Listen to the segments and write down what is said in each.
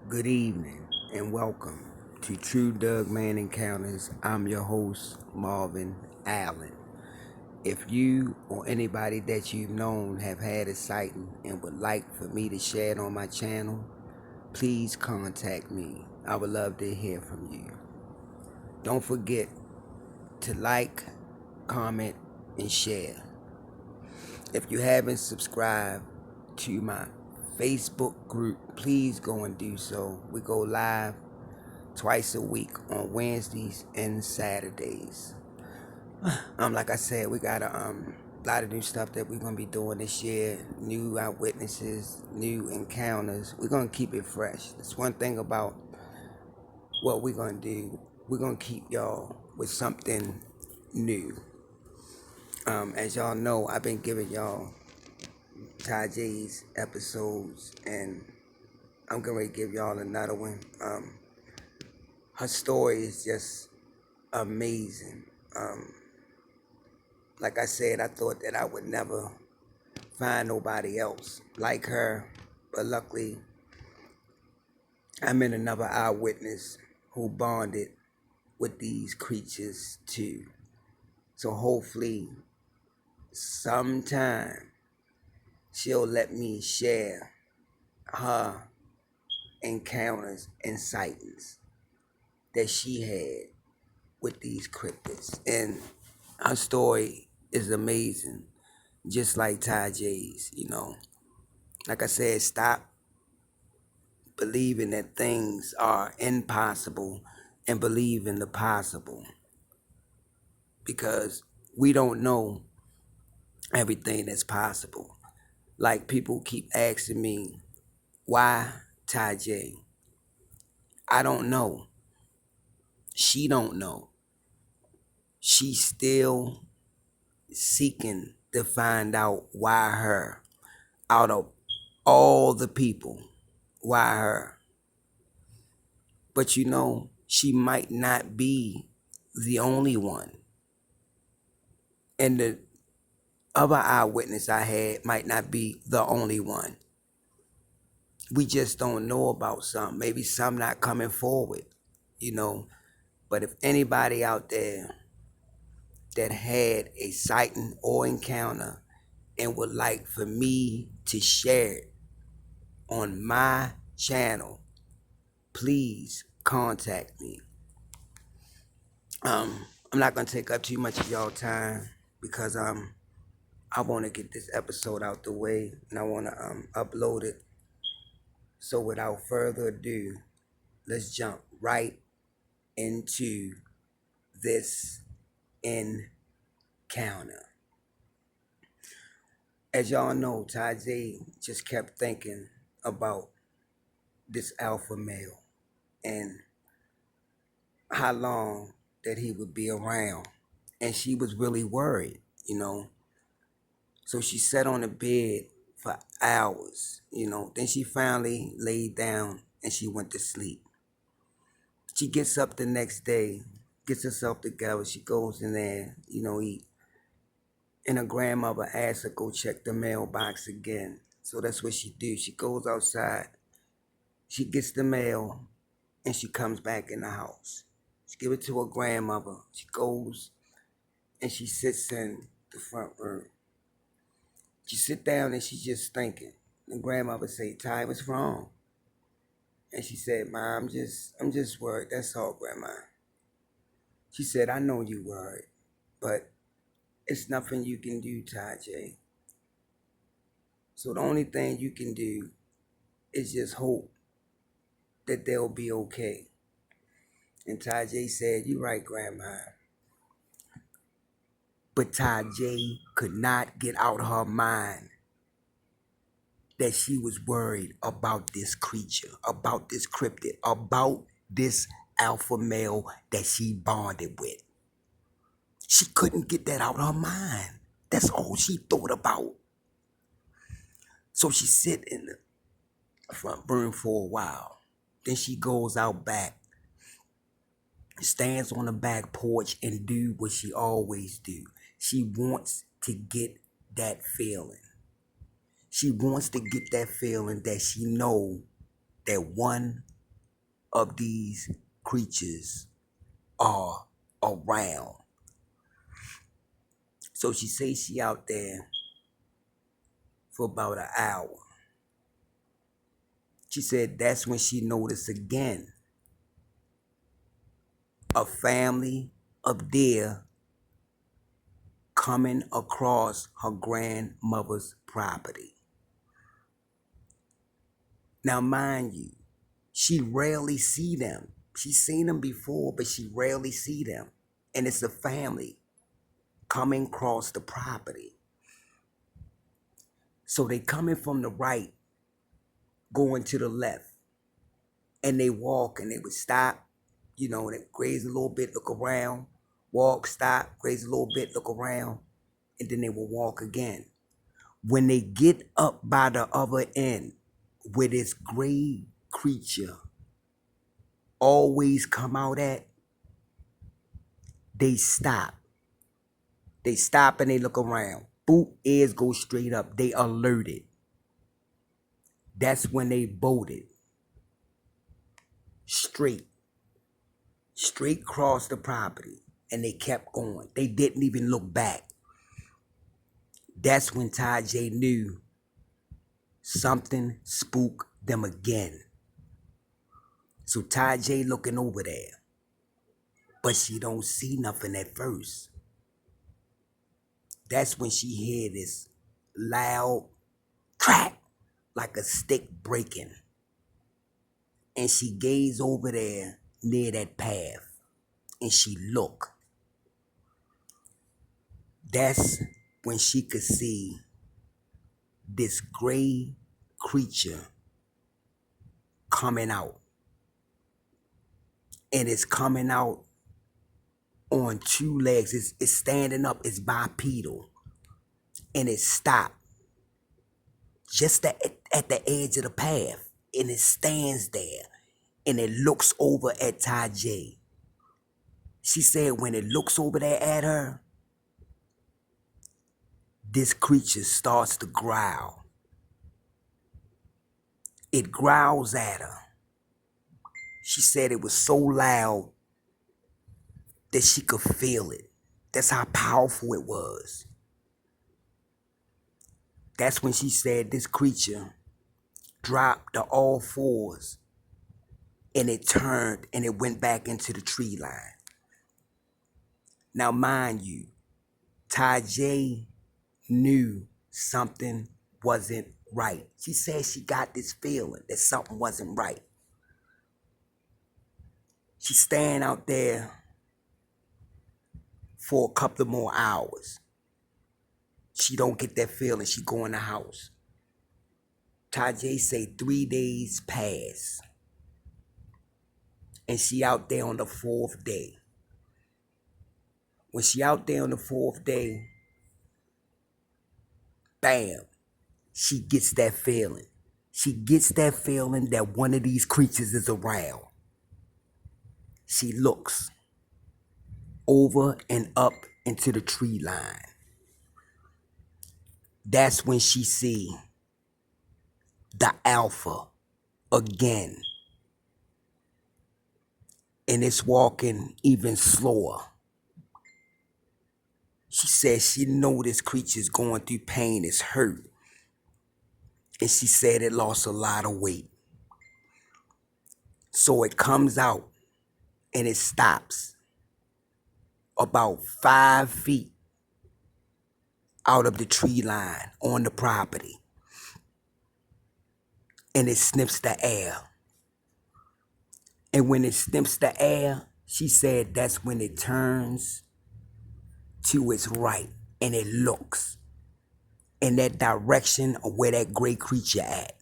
Good evening and welcome to True Doug Man Encounters. I'm your host, Marvin Allen. If you or anybody that you've known have had a sighting and would like for me to share it on my channel, please contact me. I would love to hear from you. Don't forget to like, comment, and share. If you haven't subscribed to my Facebook group, please go and do so. We go live twice a week on Wednesdays and Saturdays. Like I said, we got a lot of new stuff that we're gonna be doing this year. New eyewitnesses, new encounters. We're gonna keep it fresh. That's one thing about what we're gonna do. We're gonna keep y'all with something new. As y'all know, I've been giving y'all Ty J's episodes, and I'm gonna give y'all another one. Her story is just amazing. Like I said, I thought that I would never find nobody else like her, but luckily I met another eyewitness who bonded with these creatures too. So hopefully sometime she'll let me share her encounters and sightings that she had with these cryptids. And her story is amazing, just like Ty J's. Like I said, stop believing that things are impossible and believe in the possible, because we don't know everything that's possible. Like, people keep asking me, why Ty J? I don't know. She don't know. She's still seeking to find out why her. Out of all the people, why her? But she might not be the only one. And the other eyewitness I had might not be the only one. We just don't know about some. Maybe some not coming forward, you know. But if anybody out there that had a sighting or encounter and would like for me to share it on my channel, please contact me. I'm not gonna take up too much of y'all time, because I want to get this episode out the way, and I want to upload it. So without further ado, let's jump right into this encounter. As y'all know, Ty J just kept thinking about this alpha male and how long that he would be around. And she was really worried. So she sat on the bed for hours. Then she finally laid down and she went to sleep. She gets up the next day, gets herself together. She goes in there, eat. And her grandmother asks her go check the mailbox again. So that's what she do. She goes outside, she gets the mail, and she comes back in the house. She give it to her grandmother. She goes and she sits in the front room. She sit down and she's just thinking. And grandmother say, Ty, what's wrong? And she said, Ma, I'm just worried. That's all, Grandma. She said, I know you worried, but it's nothing you can do, Ty J. So the only thing you can do is just hope that they'll be okay. And Ty J said, you right, Grandma. But Ty J could not get out of her mind that she was worried about this creature, about this cryptid, about this alpha male that she bonded with. She couldn't get that out of her mind. That's all she thought about. So she sit in the front room for a while. Then she goes out back, stands on the back porch, and do what she always do. She wants to get that feeling. She wants to get that feeling that she know that one of these creatures are around. So she says she out there for about an hour. She said that's when she noticed again a family of deer coming across her grandmother's property. Now, mind you, she rarely see them. She's seen them before, but she rarely see them. And it's a family coming across the property. So they coming from the right, going to the left. And they walk and they would stop, they graze a little bit, look around, walk, stop, graze a little bit, look around, and then they will walk again. When they get up by the other end, where this gray creature always come out at, they stop. They stop and they look around. Boot ears go straight up. They alerted. That's when they bolted. Straight across the property. And they kept going. They didn't even look back. That's when Tajay knew something spooked them again. So Tajay looking over there. But she don't see nothing at first. That's when she hear this loud crack, like a stick breaking. And she gazed over there near that path. And she looked. That's when she could see this gray creature coming out. And it's coming out on two legs. It's standing up. It's bipedal. And it stopped just at the edge of the path. And it stands there. And it looks over at Tajay. She said when it looks over there at her, this creature starts to growl. It growls at her. She said it was so loud that she could feel it. That's how powerful it was. That's when she said this creature dropped to all fours and it turned and it went back into the tree line. Now, mind you, Tajay knew something wasn't right. She said she got this feeling that something wasn't right. She's staying out there for a couple of more hours. She don't get that feeling. She go in the house. Tajay say 3 days pass. And she out there on the 4th day. When she out there on the 4th day, bam, she gets that feeling. She gets that feeling that one of these creatures is around. She looks over and up into the tree line. That's when she see the alpha again. And it's walking even slower. She says she know this creature's going through pain, it's hurt. And she said it lost a lot of weight. So it comes out and it stops about 5 feet out of the tree line on the property. And it sniffs the air. And when it sniffs the air, she said that's when it turns to its right and it looks in that direction of where that gray creature at.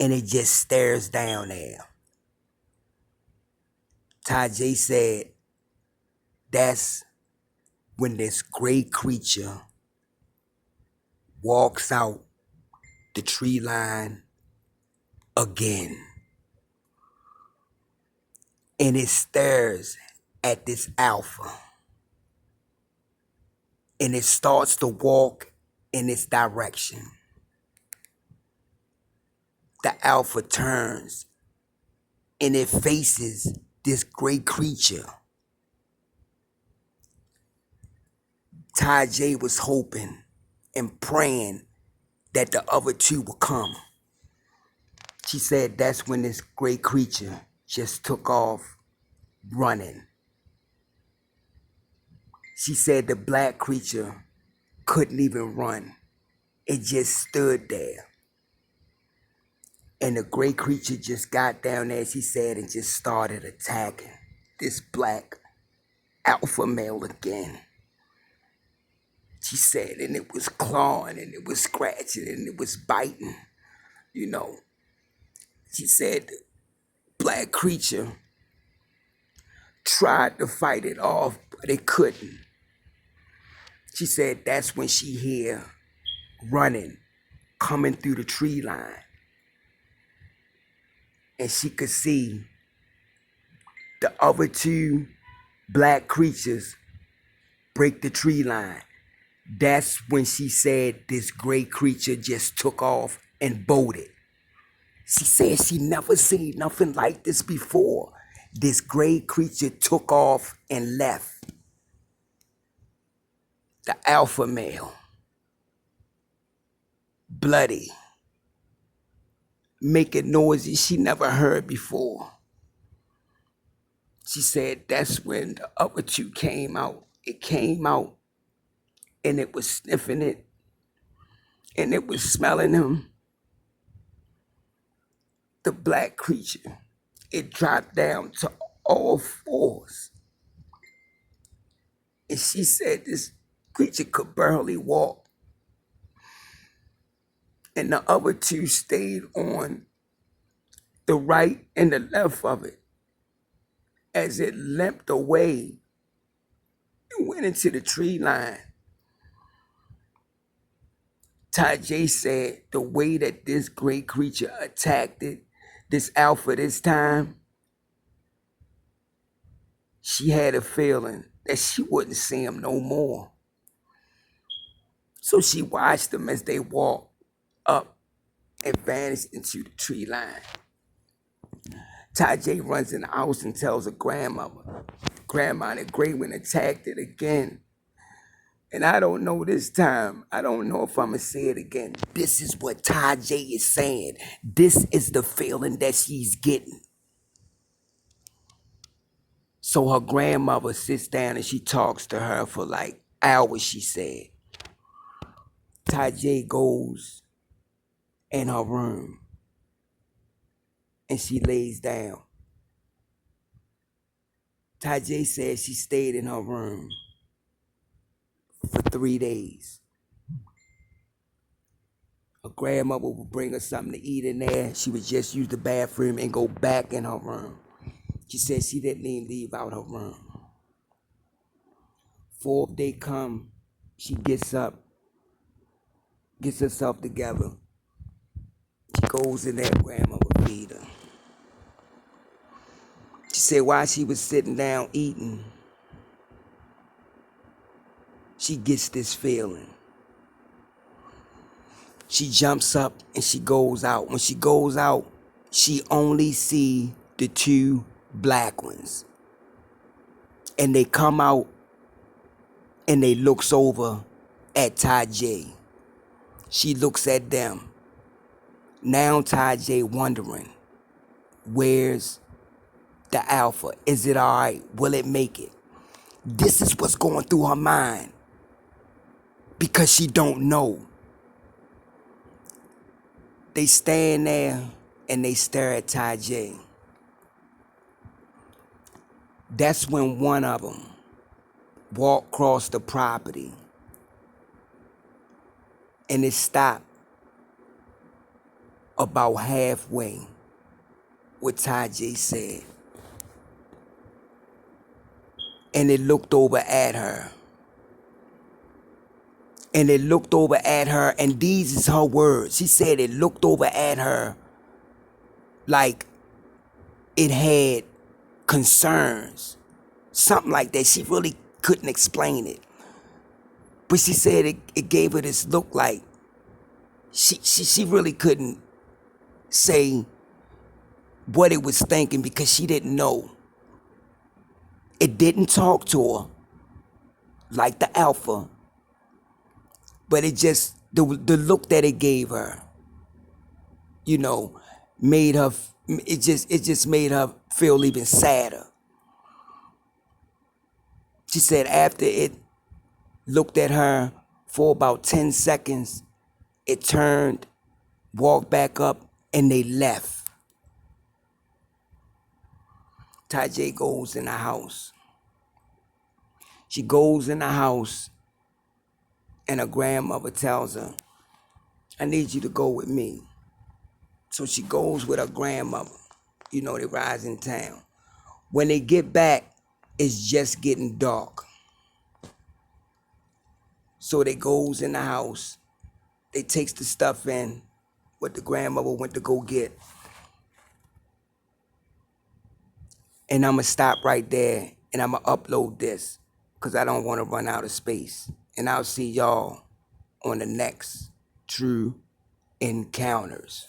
And it just stares down there. Tajay said that's when this gray creature walks out the tree line again. And it stares at this alpha. And it starts to walk in its direction. The alpha turns and it faces this great creature. Tajay was hoping and praying that the other two would come. She said that's when this great creature just took off running. She said the black creature couldn't even run. It just stood there. And the great creature just got down there, she said, and just started attacking this black alpha male again. She said, and it was clawing, and it was scratching, and it was biting, you know. She said the black creature tried to fight it off, but it couldn't. She said that's when she hear running, coming through the tree line. And she could see the other two black creatures break the tree line. That's when she said this great creature just took off and bolted. She said she never seen nothing like this before. This great creature took off and left. The alpha male, bloody, making noises she never heard before. She said that's when the other two came out. It came out and it was sniffing it and it was smelling him. The black creature, it dropped down to all fours. And she said this creature could barely walk. And the other two stayed on the right and the left of it as it limped away and went into the tree line. Tajay said the way that this great creature attacked it, this alpha this time, she had a feeling that she wouldn't see him no more. So she watched them as they walked up and vanished into the tree line. Tajay runs in the house and tells her grandmother. Grandma and Gray went and attacked it again. And I don't know this time. I don't know if I'm going to say it again. This is what Tajay is saying. This is the feeling that she's getting. So her grandmother sits down and she talks to her for like hours, she said. Tajay goes in her room and she lays down. Tajay said she stayed in her room for 3 days. Her grandmother would bring her something to eat in there. She would just use the bathroom and go back in her room. She said she didn't even leave out her room. Fourth day come, she gets up, gets herself together. She goes in there, grandma would feed her. She said while she was sitting down eating, she gets this feeling. She jumps up and she goes out. When she goes out, she only see the two black ones. And they come out and they looks over at Tajay. She looks at them. Now Tajay wondering, where's the alpha? Is it all right? Will it make it? This is what's going through her mind because she don't know. They stand there and they stare at Tajay. That's when one of them walked across the property and it stopped about halfway, what Tajay said. And it looked over at her. And it looked over at her, and these is her words. She said it looked over at her like it had concerns. Something like that. She really couldn't explain it. But she said it gave her this look like she really couldn't say what it was thinking because she didn't know. It didn't talk to her like the alpha, but it just, the look that it gave her, you know, made her, it just made her feel even sadder. She said after it looked at her for about 10 seconds, it turned, walked back up, and they left. Tajay goes in the house. She goes in the house, and her grandmother tells her, I need you to go with me. So she goes with her grandmother. You know, they rise in town. When they get back, it's just getting dark. So they goes in the house. They takes the stuff in, what the grandmother went to go get. And I'm going to stop right there, and I'm going to upload this because I don't want to run out of space. And I'll see y'all on the next True Encounters.